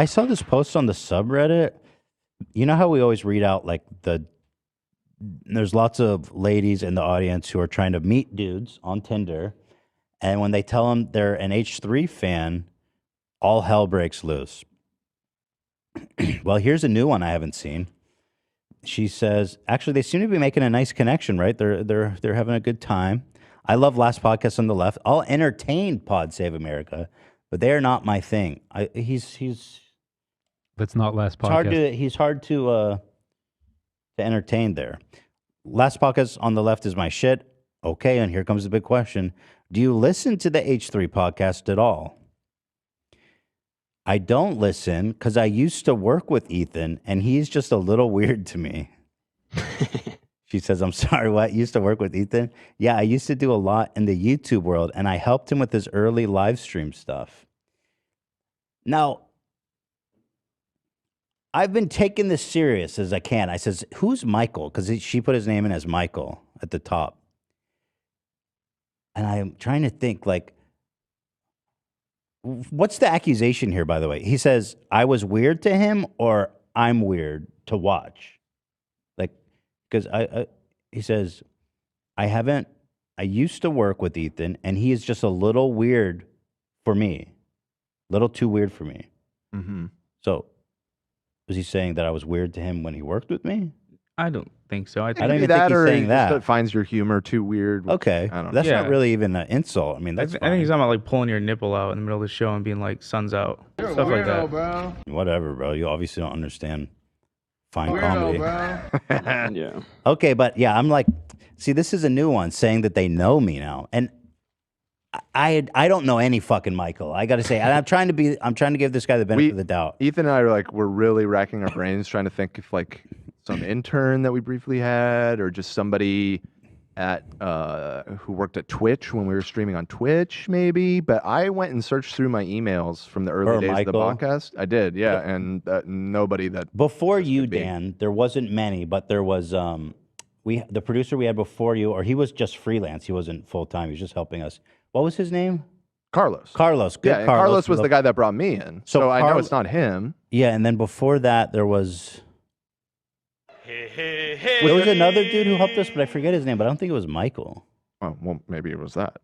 I saw this post on the subreddit. You know how we always read out like there's lots of ladies in the audience who are trying to meet dudes on Tinder, and when they tell them they're an H3 fan, all hell breaks loose. Well, here's a new one I haven't seen. She says, actually, they seem to be making a nice connection, right? They're having a good time. I love Last Podcast on the Left. I'll entertain Pod Save America, but they are not my thing. He's That's not Last Podcast. he's hard to entertain there. Last Podcast on the Left is my shit. Okay, and here comes the big question. Do you listen to the H3 podcast at all? I don't listen because I used to work with Ethan, and he's just a little weird to me. She says, I'm sorry, what? Used to work with Ethan? Yeah, I used to do a lot in the YouTube world, and I helped him with his early live stream stuff. Now, I've been taking this serious as I can. I says, who's Michael? Because she put his name in as Michael at the top. And I'm trying to think, like, what's the accusation here, by the way? He says, I was weird to him, or I'm weird to watch? Like, because he says, I used to work with Ethan, and he is just a little weird for me. A little too weird for me. Mm-hmm. So, was he saying that I was weird to him when he worked with me? I don't think so. I don't think even that, think he's or saying he that. just finds your humor too weird. Okay, I don't know. that's Yeah. not really even an insult. I mean, I that's think he's talking about like pulling your nipple out in the middle of the show and being like, "Sun's out," stuff like that. Bro. whatever, bro. You obviously don't understand fine Weirdo, comedy. bro. Yeah. Okay, but yeah, I'm like, see, this is a new one saying that they know me now, and I don't know any fucking Michael. I got to say, and I'm trying to give this guy the benefit of the doubt. Ethan and I are like, we're really racking our brains trying to think if like some intern that we briefly had, or just somebody at who worked at Twitch when we were streaming on Twitch, maybe. But I went and searched through my emails from the early Or days of the Michael. podcast. I did, yeah, and nobody that Before you, could be. Dan, there wasn't many, but there was the producer we had before you, or he was just freelance. He wasn't full time. He was just helping us. What was his name? Carlos. Carlos. Good Yeah, and Carlos. Carlos was the guy that brought me in. So I know Carl- it's not him. Yeah, and then before that, there was another dude who helped us, but I forget his name. But I don't think it was Michael. Oh, well, maybe it was that.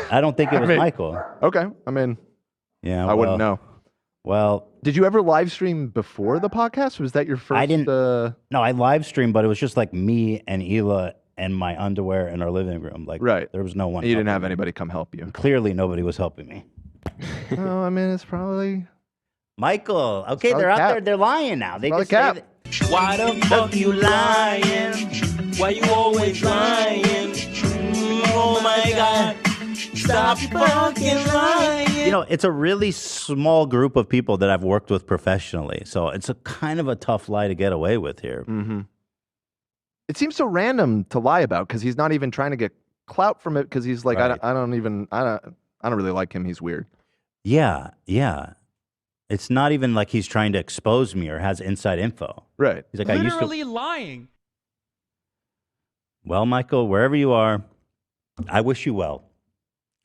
I don't think it I was mean- Michael. Okay, I mean, Yeah, I wouldn't know. Well, Did you ever live stream before the podcast? Was that your first? I didn't. No, I live streamed, but it was just like me and Hila and my underwear in our living room. Like, Right. there was no one. You didn't helping have me. anybody come help you. Clearly, nobody was helping me. No, I mean it's probably Michael. Okay, probably they're out Cap. there. They're lying now. They Probably just say Cap. that- Why the fuck you lying? Why you always lying? Oh my god. Stop fucking lying. You know, it's a really small group of people that I've worked with professionally, so it's a kind of a tough lie to get away with here. Mm-hmm. It seems so random to lie about because he's not even trying to get clout from it because he's like, Right. I don't really like him. He's weird. Yeah, yeah. It's not even like he's trying to expose me or has inside info. Right. He's like, I used to. Literally lying. Well, Michael, wherever you are, I wish you well.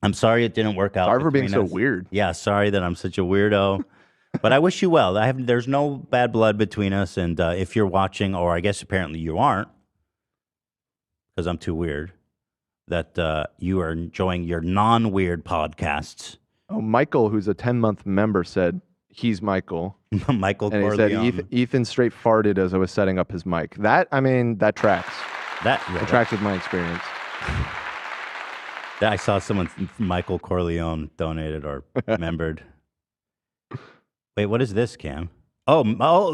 I'm sorry it didn't work out. Sorry for being between so us. weird. Yeah, sorry that I'm such a weirdo. But I wish you well. There's no bad blood between us. And if you're watching, or I guess apparently you aren't, because I'm too weird, that you are enjoying your non-weird podcasts. Oh, Michael, who's a 10-month member, said he's Michael. Michael And he Corleone. said Ethan straight farted as I was setting up his mic. That tracks. That tracks with my experience. I saw someone, Michael Corleone, donated or membered. Wait, what is this, Cam? Oh,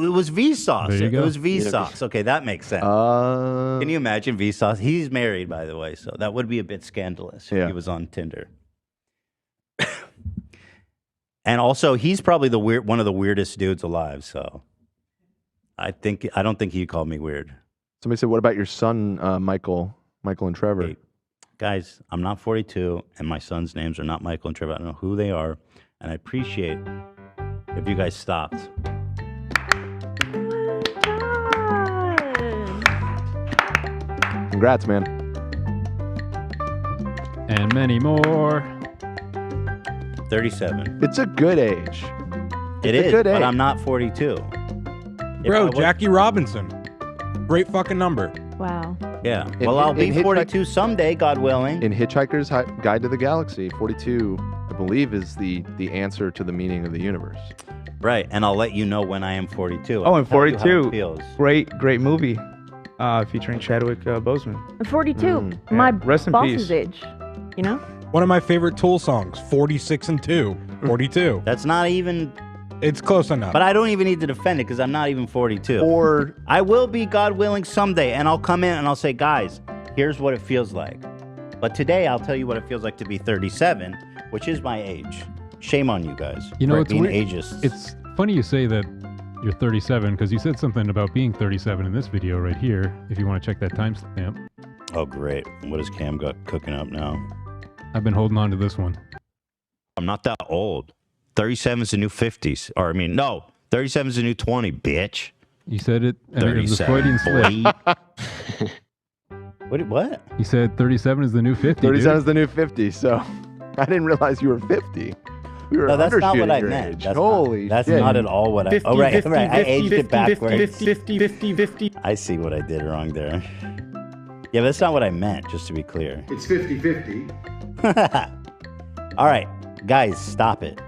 it was Vsauce. There you It go. was Vsauce. Okay, that makes sense. Can you imagine Vsauce? He's married, by the way, so that would be a bit scandalous if Yeah. he was on Tinder. And also, he's probably one of the weirdest dudes alive. So, I don't think he'd call me weird. Somebody said, "What about your son, Michael and Trevor?" Hey, guys, I'm not 42, and my son's names are not Michael and Trevor. I don't know who they are, and I appreciate if you guys stopped. Congrats, man. And many more. 37. It's a good age. It It's a is, good but age. I'm not 42. If I Bro, was- Jackie Robinson. Great fucking number. Wow. Yeah. In- Well, I'll in be Hitchhik- 42 someday, God willing. In Hitchhiker's Guide to the Galaxy, 42, I believe, is the answer to the meaning of the universe. Right. And I'll let you know when I am 42. Oh, I'll and tell you how it 42. feels. Great movie. Featuring Chadwick Boseman. I'm 42. Mm, My rest in boss's peace. age. You know? One of my favorite Tool songs, 46 and 2. 42. That's not even, It's close enough. but I don't even need to defend it because I'm not even 42. Or I will be, God willing, someday, and I'll come in and I'll say, guys, here's what it feels like. But today I'll tell you what it feels like to be 37, which is my age. Shame on you guys You know, for it's being weird. ageist. It's funny you say that you're 37 because you said something about being 37 in this video right here. If you want to check that timestamp, Oh, great. What has Cam got cooking up now? I've been holding on to this one. I'm not that old. 37 is the new 50s. Or, I mean, no, 37 is the new 20, bitch. You said it, and it was a Freudian 37, slip. boy. What? You said 37 is the new 50. 37 dude. is the new 50, so I didn't realize you were 50. We were No, that's not what undershooting I your meant. age. That's Holy not, that's shit. not at all what I... 50, oh, right, 50, right. I 50, aged 50, it backwards. 50, 50, 50. I see what I did wrong there. Yeah, but that's not what I meant, just to be clear. It's 50-50. All right, guys, stop it.